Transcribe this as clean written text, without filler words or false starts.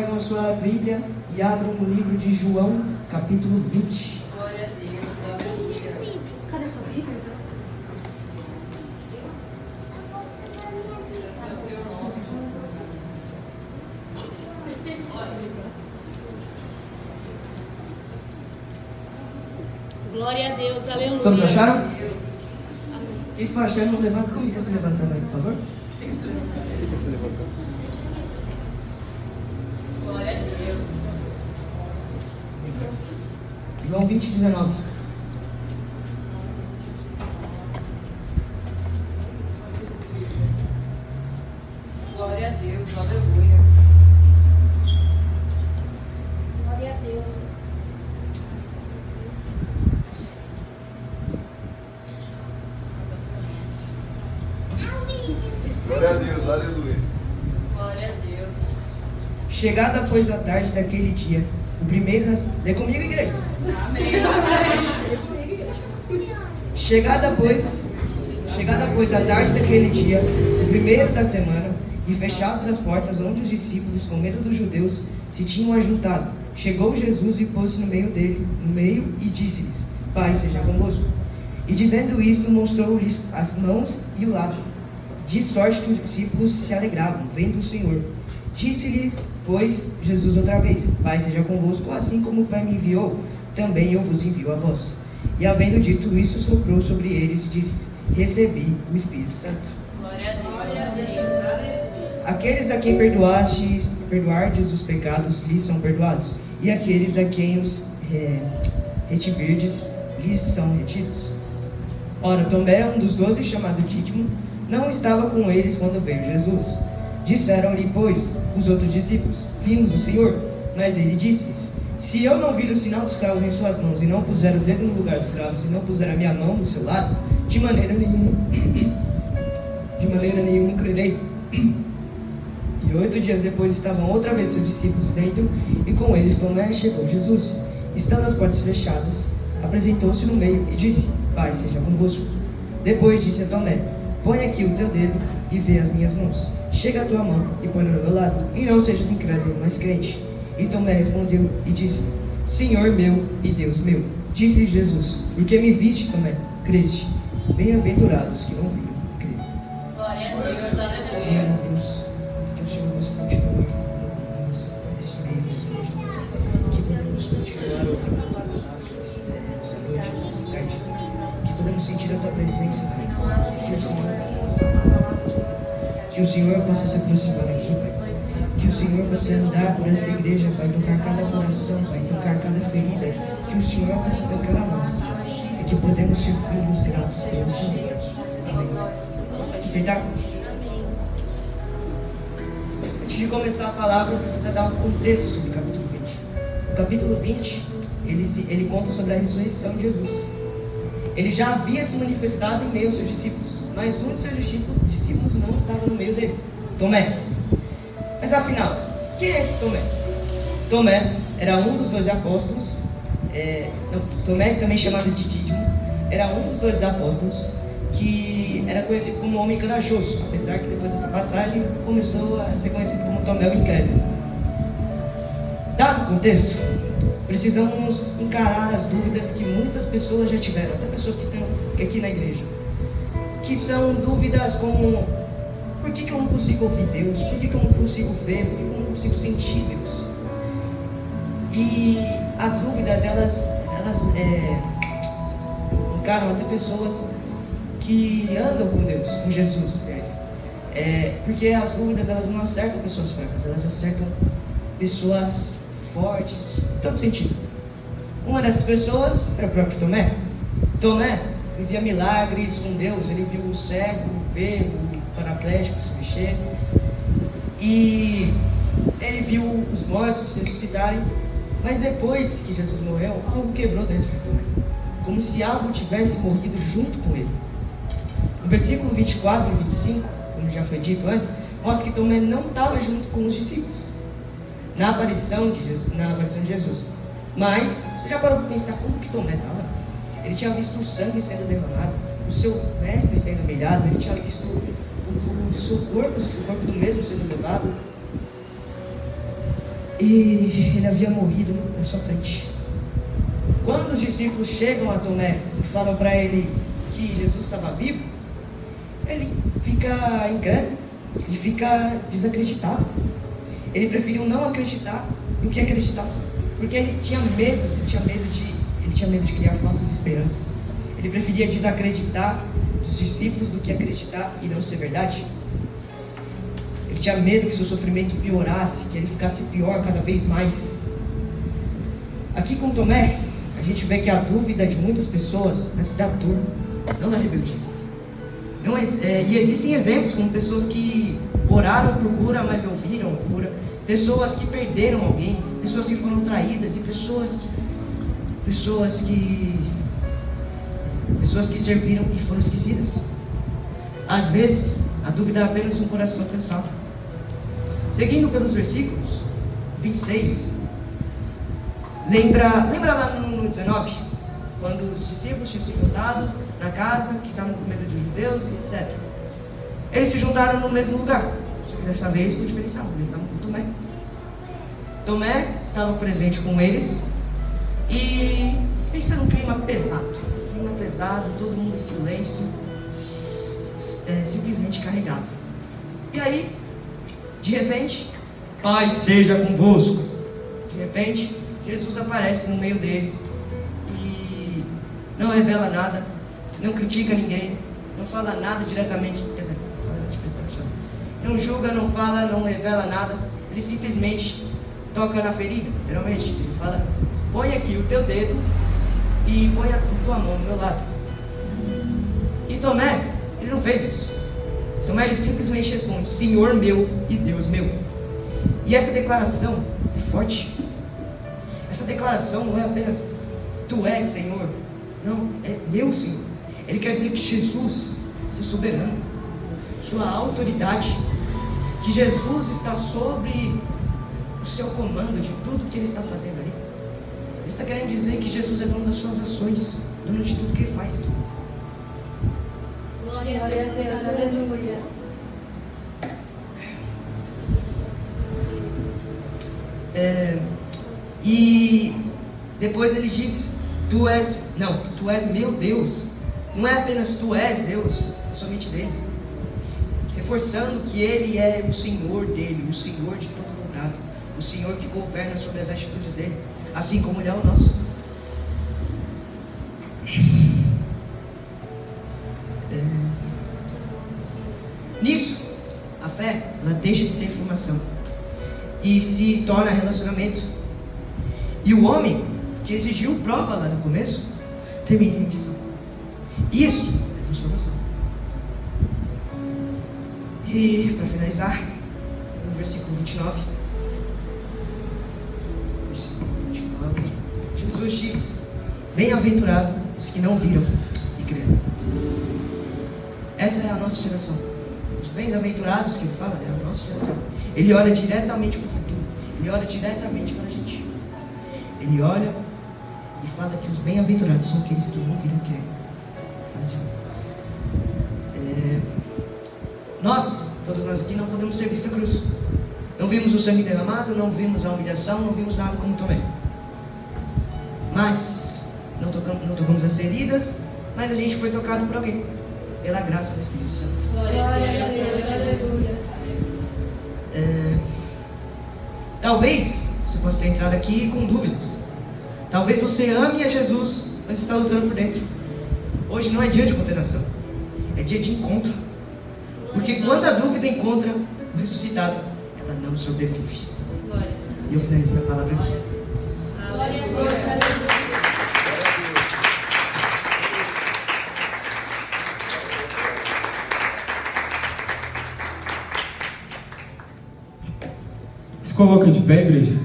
Pegam a sua Bíblia e abram o livro de João, capítulo 20. Glória a Deus, aleluia. Cadê sua Bíblia? Glória a Deus, aleluia. Todos acharam? Quem está achando, levanta, fica se levantando aí, por favor. Fica se levantando. Glória a Deus. João 20, 19. Glória a Deus, aleluia. Glória a Deus. Glória a Deus, aleluia. Glória a Deus. Chegada, pois, a tarde daquele dia, o primeiro das... Lê comigo, igreja. Amém. Chegada, pois, a tarde daquele dia, o primeiro da semana, e fechadas as portas onde os discípulos, com medo dos judeus, se tinham ajuntado, chegou Jesus e pôs-se no meio e disse-lhes: Pai, seja convosco. E dizendo isto, mostrou-lhes as mãos e o lado, de sorte que os discípulos se alegravam, vendo o Senhor. Disse-lhe, pois, Jesus outra vez: Pai, seja convosco, assim como o Pai me enviou, também eu vos envio a vós. E havendo dito isso, soprou sobre eles e disse-lhes: Recebi o Espírito Santo. Glória a Deus. Glória a Deus, aleluia. Aqueles a quem perdoardes os pecados, lhes são perdoados, e aqueles a quem os retiverdes, lhes são retidos. Ora, Tomé, um dos 12, chamado Dídimo, não estava com eles quando veio Jesus. Disseram-lhe, pois, os outros discípulos: Vimos o Senhor. Mas ele disse-lhes: Se eu não vir o sinal dos cravos em suas mãos, e não puser o dedo no lugar dos cravos, e não puser a minha mão no seu lado, de maneira nenhuma crerei. E 8 dias depois estavam outra vez seus discípulos dentro, e com eles Tomé. Chegou Jesus. Estando as portas fechadas, apresentou-se no meio e disse: Pai, seja convosco. Depois disse a Tomé: Põe aqui o teu dedo e vê as minhas mãos. Chega a tua mão e põe-na no meu lado, e não sejas incrédulo, mas crente. E Tomé respondeu e disse: Senhor meu e Deus meu. Disse-lhe Jesus: Porque me viste, Tomé, creste. Bem-aventurados que não viram e creram. Glória a Deus, Senhor, aleluia. meu Deus, que o Senhor nos continue falando com nós nesse meio da igreja, que podemos continuar ouvindo a tua palavra nessa noite, nessa tarde, que podemos sentir a tua presença, Pai, que o Senhor possa se aproximar aqui, Pai, que o Senhor possa andar por esta igreja, Pai, tocar cada coração, Pai, tocar cada ferida, que o Senhor possa tocar a nós, Pai, e que podemos ser filhos gratos pelo Senhor. Amém. Se sentar? Antes de começar a palavra, eu preciso dar um contexto sobre o capítulo 20. O capítulo 20, ele conta sobre a ressurreição de Jesus. Ele já havia se manifestado em meio aos seus discípulos, mas um de seus discípulos não estava no meio deles, Tomé. Mas afinal, quem é esse Tomé? Tomé era um dos 12 apóstolos, Tomé, também chamado de Dídimo, era um dos 12 apóstolos que era conhecido como homem corajoso, apesar que depois dessa passagem começou a ser conhecido como Tomé o incrédulo. Dado o contexto, precisamos encarar as dúvidas que muitas pessoas já tiveram, até pessoas que estão aqui na igreja, que são dúvidas como: por que eu não consigo ouvir Deus? Por que eu não consigo ver? Por que eu não consigo sentir Deus? E as dúvidas, elas encaram até pessoas que andam com Deus, com Jesus, aliás. Porque as dúvidas, elas não acertam pessoas fracas, elas acertam pessoas fortes, em todo sentido. Uma dessas pessoas era o próprio Tomé. Tomé vivia milagres com Deus, ele viu o cego ver, o paraplégico se mexer, e ele viu os mortos ressuscitarem. Mas depois que Jesus morreu, algo quebrou dentro de Tomé, como se algo tivesse morrido junto com ele. No versículo 24 e 25, como já foi dito antes, mostra que Tomé não estava junto com os discípulos na aparição de Jesus. Mas você já parou para pensar como que Tomé estava? Ele tinha visto o sangue sendo derramado, o seu mestre sendo humilhado, ele tinha visto o seu corpo, o corpo do mesmo sendo levado. e ele havia morrido na sua frente. Quando os discípulos chegam a Tomé e falam para ele que Jesus estava vivo, ele fica incrédulo, ele fica desacreditado. Ele preferiu não acreditar do que acreditar, porque ele tinha medo de criar falsas esperanças. Ele preferia desacreditar dos discípulos do que acreditar e não ser verdade. Ele tinha medo que seu sofrimento piorasse, que ele ficasse pior cada vez mais. Aqui com Tomé, a gente vê que a dúvida de muitas pessoas nasce da dor, não da rebeldia. E existem exemplos como pessoas que oraram por cura, mas não viram cura, pessoas que perderam alguém, pessoas que foram traídas e pessoas que serviram e foram esquecidas. Às vezes, a dúvida é apenas um coração cansado. Seguindo pelos versículos 26, lembra lá no 19, quando os discípulos tinham se juntado na casa que estavam com medo dos judeus e etc. Eles se juntaram no mesmo lugar, só que dessa vez com diferencial, eles estavam com Tomé. Tomé estava presente com eles e pensa num clima pesado, todo mundo em silêncio, simplesmente carregado. E aí, de repente, Pai seja convosco. De repente, Jesus aparece no meio deles e não revela nada, não critica ninguém, não fala nada diretamente, não julga, não fala, não revela nada. Ele simplesmente toca na ferida, literalmente. Ele fala: põe aqui o teu dedo e põe a tua mão do meu lado. E Tomé, ele não fez isso. Tomé, ele simplesmente responde: Senhor meu e Deus meu. E essa declaração é forte. Essa declaração não é apenas Tu és Senhor. Não, é meu Senhor. Ele quer dizer que Jesus é soberano, sua autoridade, que Jesus está sobre o seu comando de tudo que ele está fazendo ali. Ele está querendo dizer que Jesus é dono das suas ações, dono de tudo que ele faz. Glória a Deus, aleluia. E depois ele diz: Tu és meu Deus. Não é apenas Tu és Deus, é somente dele. Reforçando que ele é o Senhor dele, o Senhor de todo logrado, o Senhor que governa sobre as atitudes dele, assim como ele é o nosso. Nisso, a fé, ela deixa de ser informação e se torna relacionamento. E o homem que exigiu prova lá no começo, termina em rendição. Isso é transformação. E para finalizar, no versículo 29, Jesus diz: bem-aventurado os que não viram e creram. Essa é a nossa geração. Os bem-aventurados que ele fala é a nossa geração. Ele olha diretamente para o futuro. Ele olha diretamente para a gente. Ele olha e fala que os bem-aventurados são aqueles que não viram e creram. Fala de novo. Todos nós aqui não podemos ser vista cruz. Não vimos o sangue derramado, não vimos a humilhação, não vimos nada como Tomé. Mas não tocamos as feridas, mas a gente foi tocado por alguém, pela graça do Espírito Santo. Glória a Deus, aleluia. Talvez você possa ter entrado aqui com dúvidas. Talvez você ame a Jesus, mas está lutando por dentro. Hoje não é dia de condenação, é dia de encontro. Porque quando a dúvida encontra o ressuscitado, ela não sobrevive. E eu finalizo minha palavra aqui. Glória a Deus, aleluia. Se coloca de pé, igreja.